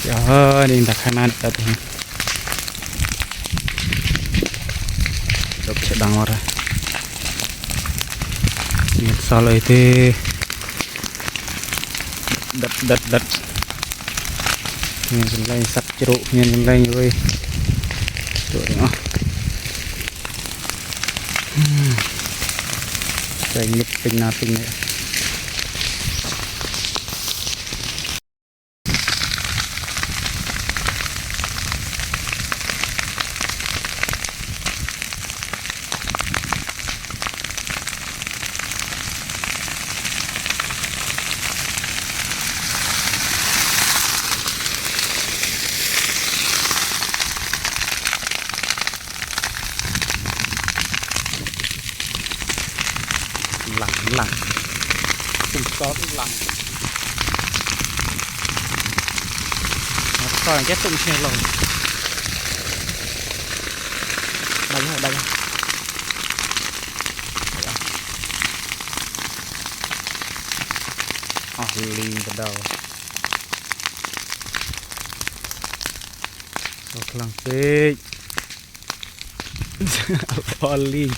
Giờ đi đặt khai man được thì được sẽ đăng rồi nhiệt sao lại thì đất nhìn lên đây sắt chỗ nhìn lên đây như vậy chỗ đó đây nhịp tình nào tình này lặng cùng có lặng còn cái tung xe lồng đánh lì vào đầu lăng tê Polly